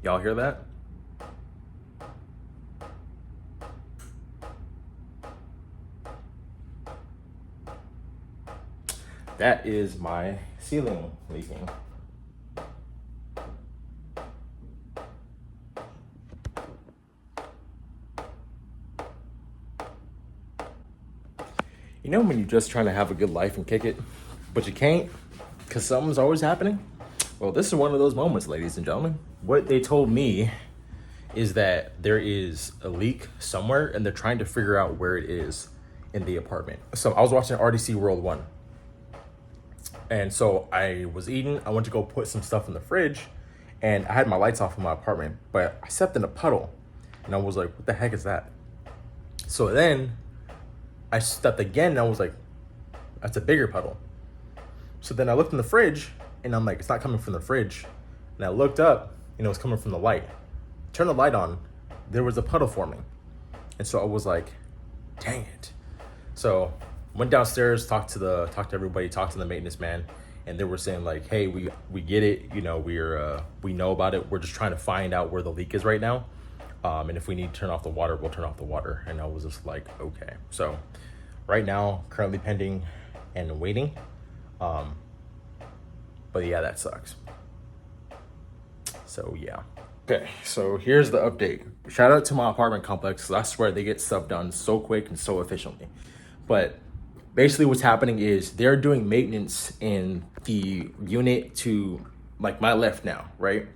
Y'all hear that? That is my ceiling leaking. You know when you're just trying to have a good life and kick it, but you can't because something's always happening? Well, this is one of those moments, ladies and gentlemen. What they told me is that there is a leak somewhere and they're trying to figure out where it is in the apartment. So I was watching RDC World 1. And so I was eating. I went to go put some stuff in the fridge and I had my lights off in my apartment, but I stepped in a puddle and I was like, what the heck is that? So then I stepped again and I was like, that's a bigger puddle. So then I looked in the fridge and I'm like, it's not coming from the fridge. And I looked up and it was coming from the light. Turned the light on, there was a puddle forming. And so I was like, dang it. So went downstairs, talked to everybody, talked to the maintenance man, and they were saying like, hey, we get it, you know, we know about it. We're just trying to find out where the leak is right now. And if we need to turn off the water, we'll turn off the water. And I was just like, okay. So right now, currently pending and waiting. But yeah, that sucks. So yeah. Okay, so here's the update. Shout out to my apartment complex, 'cause I swear they get stuff done so quick and so efficiently. But basically what's happening is they're doing maintenance in the unit to like my left now, right?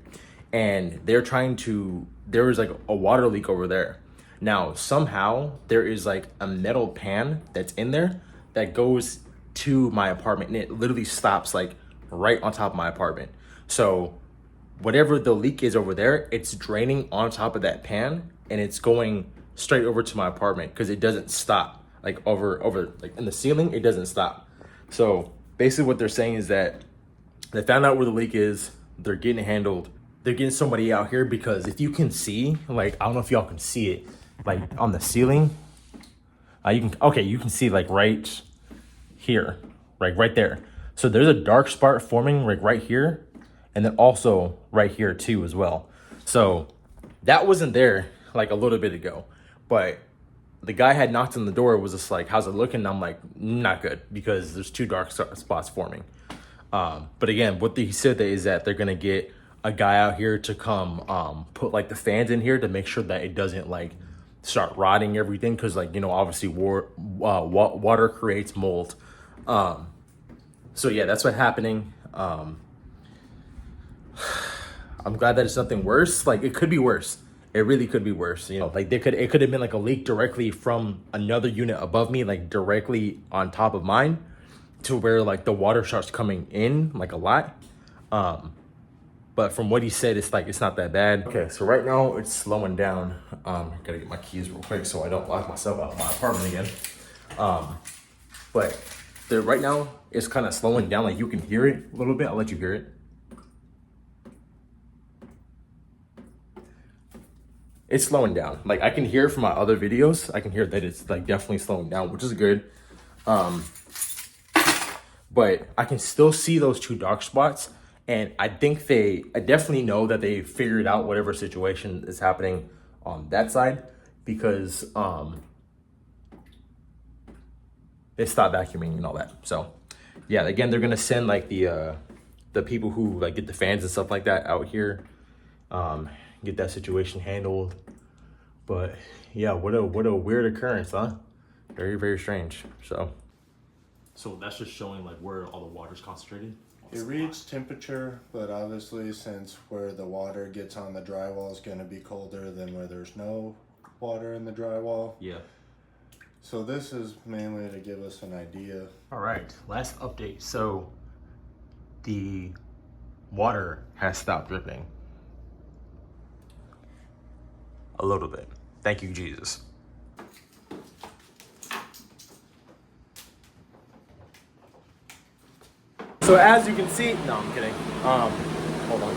And they're trying to, there is like a water leak over there. Now, somehow there is like a metal pan that's in there that goes to my apartment and it literally stops like right on top of my apartment. So whatever the leak is over there, it's draining on top of that pan and it's going straight over to my apartment because it doesn't stop. Like over like in the ceiling, it doesn't stop. So basically what they're saying is that they found out where the leak is, they're getting it handled. They're getting somebody out here because if you can see, like, I don't know if y'all can see it, like on the ceiling, you can see like right here, right there. So there's a dark spot forming like right here, and then also right here too as well. So that wasn't there like a little bit ago, but the guy had knocked on the door, was just like, how's it looking? And I'm like, not good, because there's two dark spots forming. But again, what he said is that they're gonna get a guy out here to come put like the fans in here to make sure that it doesn't like start rotting everything, because like, you know, obviously water creates mold. So yeah, that's what's happening. I'm glad that it's nothing worse. Like, it could be worse. It really could be worse, you know, like it could have been like a leak directly from another unit above me, like directly on top of mine, to where like the water starts coming in like a lot. But from what he said, it's like, it's not that bad. Okay, so right now it's slowing down. Gotta get my keys real quick so I don't lock myself out of my apartment again. But right now it's kind of slowing down. Like, you can hear it a little bit. I'll let you hear it. It's slowing down. Like, I can hear from my other videos, I can hear that it's like definitely slowing down, which is good. But I can still see those two dark spots. And I think I definitely know that they figured out whatever situation is happening on that side, because they stopped vacuuming and all that. So yeah, again, they're gonna send like the people who like get the fans and stuff like that out here, get that situation handled. But yeah, what a weird occurrence, huh? Very, very strange. So that's just showing like where all the water's concentrated. It reads temperature, but obviously since where the water gets on the drywall is going to be colder than where there's no water in the drywall. Yeah. So this is mainly to give us an idea. All right, last update. So the water has stopped dripping. A little bit. Thank you, Jesus. So as you can see, no, I'm kidding. Hold on.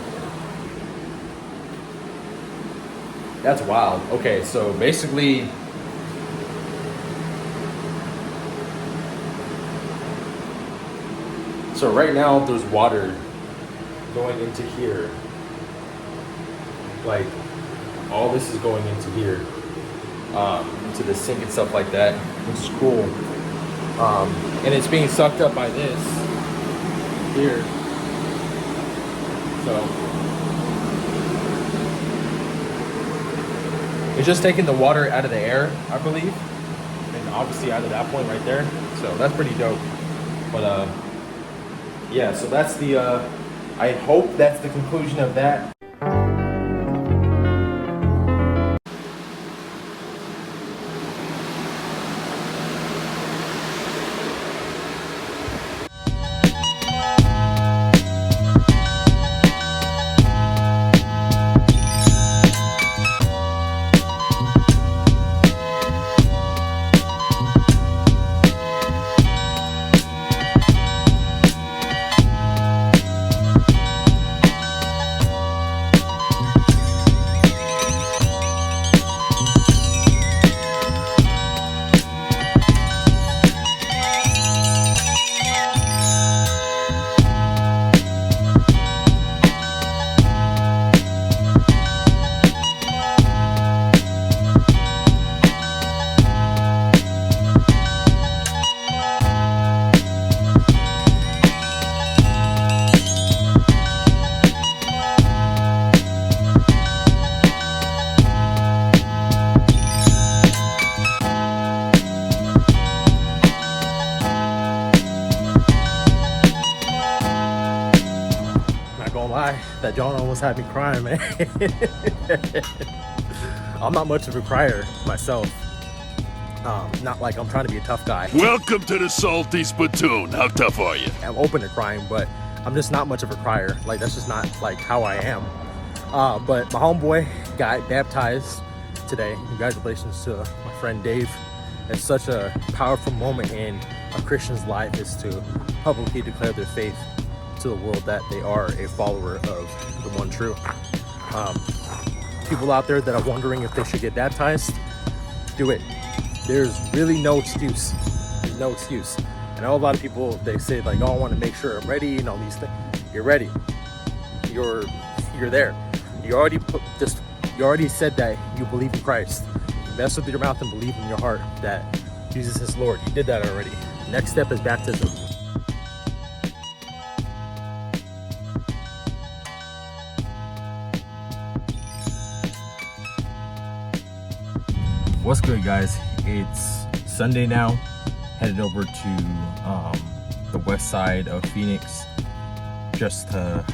That's wild. Okay, so basically, right now there's water going into here, like all this is going into here, into the sink and stuff like that, which is cool. And it's being sucked up by this here. So it's just taking the water out of the air, I believe, and obviously out of that point right there. So that's pretty dope. But yeah, so that's the I hope that's the conclusion of that. That John almost had me crying, man. I'm not much of a crier myself. Not like I'm trying to be a tough guy. Welcome to the Salty Spittoon. How tough are you? I'm open to crying, but I'm just not much of a crier. Like, that's just not like how I am. But my homeboy got baptized today. Congratulations to my friend Dave. It's such a powerful moment in a Christian's life, is to publicly declare their faith to the world that they are a follower of the one true. People out there that are wondering if they should get baptized, do it. There's really no excuse. There's no excuse. I know a lot of people, they say like, oh, I want to make sure I'm ready and all these things. You're ready. You're there. You already said that you believe in Christ. Confess with your mouth and believe in your heart that Jesus is Lord. You did that already. Next step is baptism. What's good, guys? It's Sunday now, headed over to the west side of Phoenix just to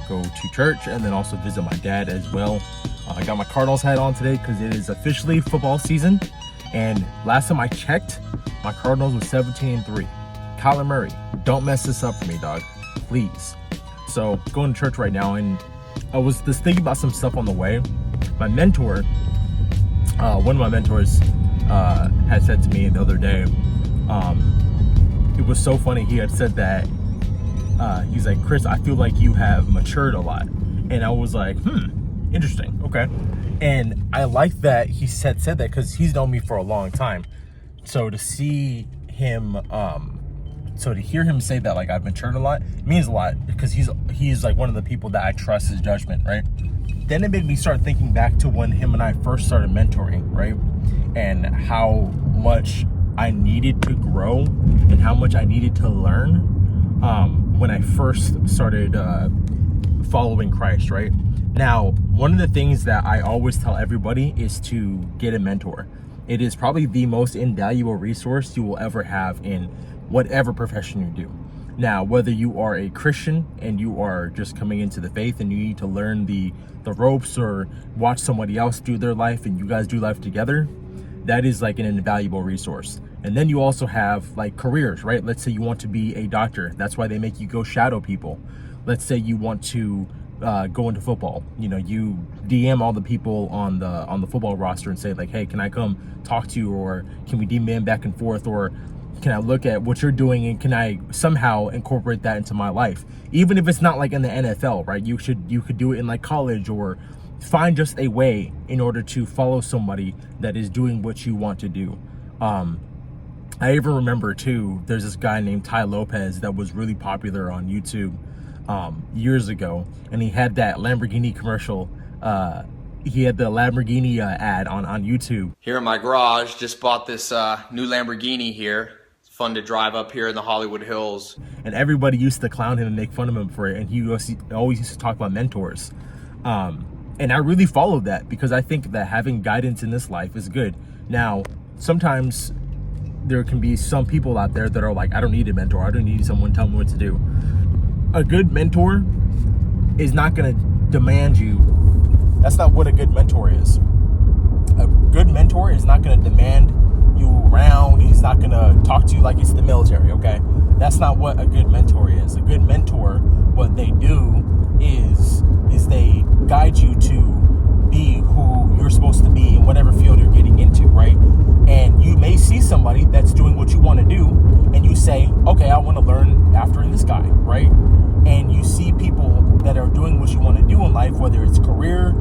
go to church and then also visit my dad as well. I got my Cardinals hat on today because it is officially football season, and last time I checked, my Cardinals was 17-3. Kyler Murray, don't mess this up for me, dog, please. So going to church right now, and I was just thinking about some stuff on the way. My mentor, one of my mentors had said to me the other day, it was so funny. He had said that he's like, Chris, I feel like you have matured a lot. And I was like, interesting, okay. And I like that he said that because he's known me for a long time. So to see him, so to hear him say that like I've matured a lot means a lot, because he's like one of the people that I trust his judgment, right? Then it made me start thinking back to when him and I first started mentoring, right? And how much I needed to grow and how much I needed to learn when I first started following Christ, right? Now, one of the things that I always tell everybody is to get a mentor. It is probably the most invaluable resource you will ever have in whatever profession you do. Now, whether you are a Christian and you are just coming into the faith and you need to learn the ropes, or watch somebody else do their life and you guys do life together, that is like an invaluable resource. And then you also have like careers, right? Let's say you want to be a doctor. That's why they make you go shadow people. Let's say you want to go into football. You know, you DM all the people on the football roster and say like, hey, can I come talk to you, or can we DM back and forth, or can I look at what you're doing and can I somehow incorporate that into my life? Even if it's not like in the NFL, right? You could do it in like college, or find just a way in order to follow somebody that is doing what you want to do. I even remember too, there's this guy named Ty Lopez that was really popular on YouTube years ago, and he had that Lamborghini commercial he had the Lamborghini ad on YouTube. Here in my garage, just bought this new Lamborghini here. It's fun to drive up here in the Hollywood Hills. And everybody used to clown him and make fun of him for it. And he always used to talk about mentors. And I really followed that because I think that having guidance in this life is good. Now, sometimes there can be some people out there that are like, I don't need a mentor. I don't need someone telling me what to do. A good mentor is not going to demand you. That's not what a good mentor is. A good mentor is not going to demand you around. He's not going to talk to you like it's the military, okay? That's not what a good mentor is. A good mentor, what they do is they guide you to be who you're supposed to be in whatever field you're getting into, right? And you may see somebody that's doing what you want to do, and you say, okay, I want to learn after this guy, right? And you see people that are doing what you want to do in life, whether it's career,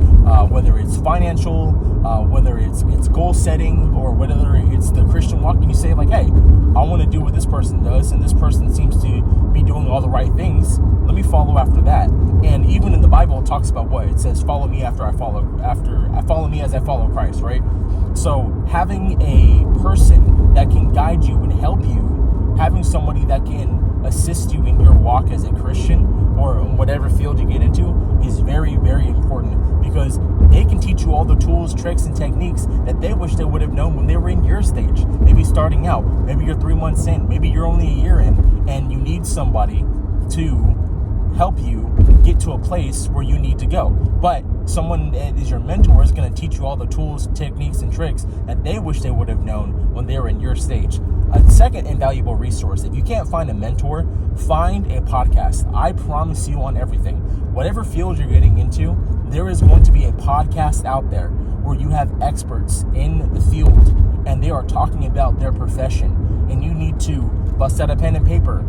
whether it's financial, whether it's goal setting, or whether it's the Christian walk, and you say like, hey, I want to do what this person does, and this person seems to be doing all the right things. Let me follow after that. And even in the Bible, it talks about what? It says, follow me after I follow me as I follow Christ, right? So having a person that can guide you and help you, having somebody that can assist you in your walk as a Christian or in whatever field you get into is very, very important, because they can teach you all the tools, tricks, and techniques that they wish they would have known when they were in your stage. Maybe starting out, maybe you're 3 months in, maybe you're only a year in, and you need somebody to help you get to a place where you need to go. But someone that is your mentor is going to teach you all the tools, techniques, and tricks that they wish they would have known when they were in your stage. A second invaluable resource, if you can't find a mentor, find a podcast. I promise you on everything, whatever field you're getting into, there is going to be a podcast out there where you have experts in the field and they are talking about their profession, and you need to bust out a pen and paper,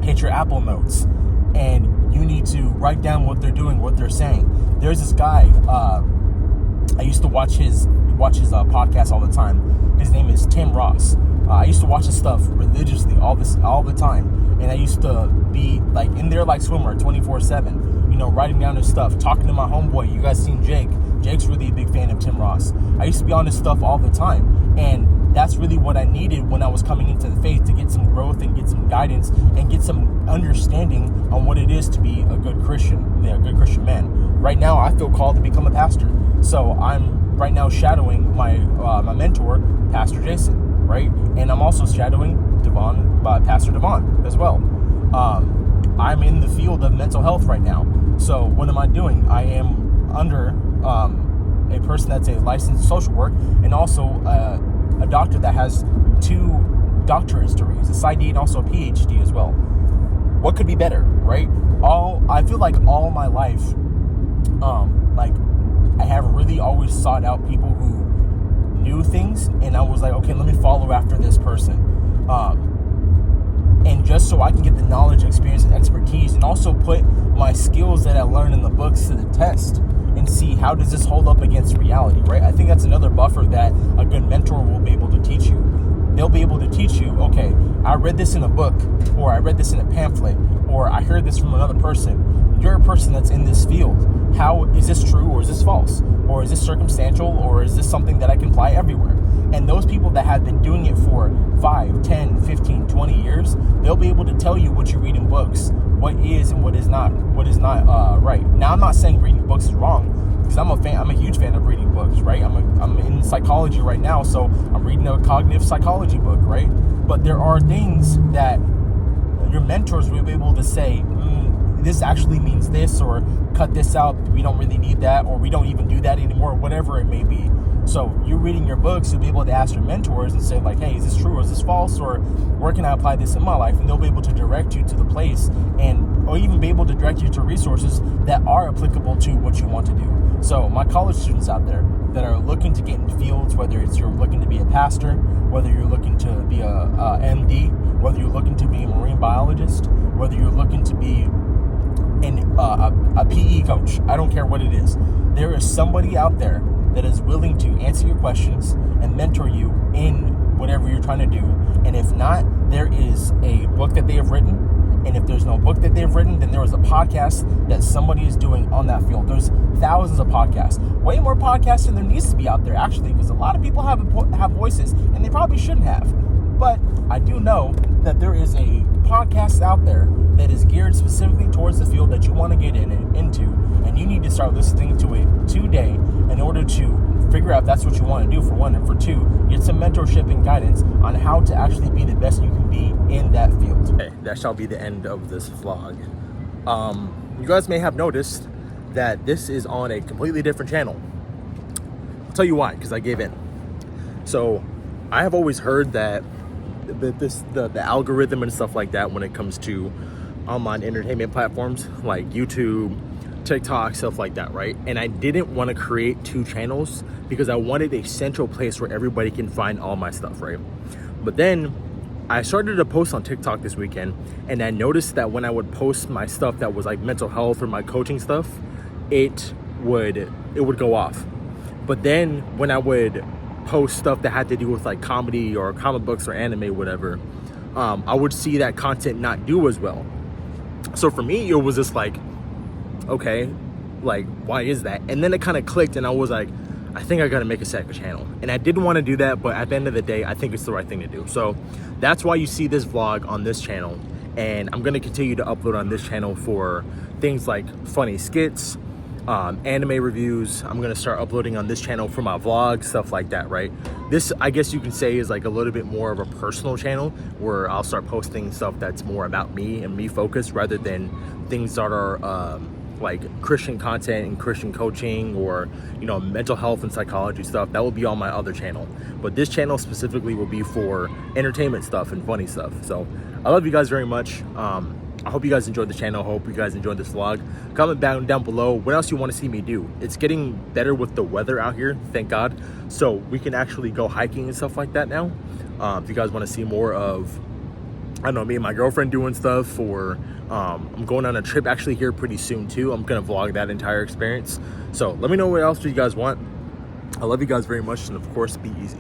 hit your Apple Notes, and you need to write down what they're doing, what they're saying. There's this guy, I used to watch his podcast all the time. His name is Tim Ross. I used to watch his stuff religiously all the time, and I used to be like in there like swimmer 24/7, writing down his stuff, talking to my homeboy. You guys seen Jake? Jake's really a big fan of Tim Ross. I used to be on his stuff all the time, and that's really what I needed when I was coming into the faith, to get some growth and get some guidance and get some understanding on what it is to be a good Christian, a good Christian man. Right now, I feel called to become a pastor, so I'm right now shadowing my mentor, Pastor Jason, right? And I'm also shadowing Pastor Devon as well. I'm in the field of mental health right now. So what am I doing? I am under a person that's a licensed social work, and also a doctor that has 2 doctorate degrees, a PsyD and also a PhD as well. What could be better, right? I feel like all my life, I have really always sought out people who knew things, and I was like, okay, let me follow after this person. And just so I can get the knowledge, experience, and expertise, and also put my skills that I learned in the books to the test and see how does this hold up against reality, right? I think that's another buffer that a good mentor will be able to teach you. They'll be able to teach you, okay, I read this in a book, or I read this in a pamphlet, or I heard this from another person. You're a person that's in this field. How is this true, or is this false? Or is this circumstantial, or is this something that I can apply everywhere? And those people that have been doing it for 5, 10, 15, 20 years, they'll be able to tell you what you read in books, what is and what is not right. Now, I'm not saying reading books is wrong, because I'm a huge fan of reading books, right? I'm in psychology right now, so I'm reading a cognitive psychology book, right? But there are things that your mentors will be able to say, this actually means this, or cut this out, we don't really need that, or we don't even do that anymore, whatever it may be. So you're reading your books, you'll be able to ask your mentors and say like, hey, is this true, or is this false, or where can I apply this in my life? And they'll be able to direct you to the place, or even be able to direct you to resources that are applicable to what you want to do. So my college students out there that are looking to get in fields, whether it's you're looking to be a pastor, whether you're looking to be a MD, whether you're looking to be a marine biologist, whether you're looking to be a PE coach, I don't care what it is. There is somebody out there that is willing to answer your questions and mentor you in whatever you're trying to do. And if not, there is a book that they have written, And if there's no book that they've written, then there was a podcast that somebody is doing on that field. There's thousands of podcasts, way more podcasts than there needs to be out there, actually, because a lot of people have voices, and they probably shouldn't have. But I do know that there is a podcast out there that is geared specifically towards the field that you want to get into, and you need to start listening to it today in order to figure out if that's what you want to do, for one, and for two, get some mentorship and guidance on how to actually be the best you can be in that field. Okay, that shall be the end of this vlog. You guys may have noticed that this is on a completely different channel. I'll tell you why, because I gave in. So I have always heard that the algorithm and stuff like that when it comes to online entertainment platforms like YouTube, TikTok, stuff like that, right? And I didn't want to create two channels because I wanted a central place where everybody can find all my stuff, right? But then I started to post on TikTok this weekend, and I noticed that when I would post my stuff that was like mental health or my coaching stuff, it would go off. But then when I would post stuff that had to do with like comedy or comic books or anime, whatever, I would see that content not do as well. So for me, it was just like, okay, like, why is that? And then it kind of clicked, and I was like, I think I gotta make a second channel. And I didn't want to do that, but at the end of the day, I think it's the right thing to do. So that's why you see this vlog on this channel, and I'm gonna continue to upload on this channel for things like funny skits, anime reviews. I'm gonna start uploading on this channel for my vlogs, stuff like that, right? This, I guess you can say, is like a little bit more of a personal channel where I'll start posting stuff that's more about me and me focused, rather than things that are like Christian content and Christian coaching, or, you know, mental health and psychology stuff. That will be on my other channel, but this channel specifically will be for entertainment stuff and funny stuff. So I love you guys very much. I hope you guys enjoyed the channel. I hope you guys enjoyed this vlog. Comment down below what else you want to see me do. It's getting better with the weather out here, thank God. So we can actually go hiking and stuff like that now. If you guys want to see more of, I don't know, me and my girlfriend doing stuff, or I'm going on a trip actually here pretty soon too. I'm gonna vlog that entire experience. So let me know what else you guys want. I love you guys very much, and of course, be easy.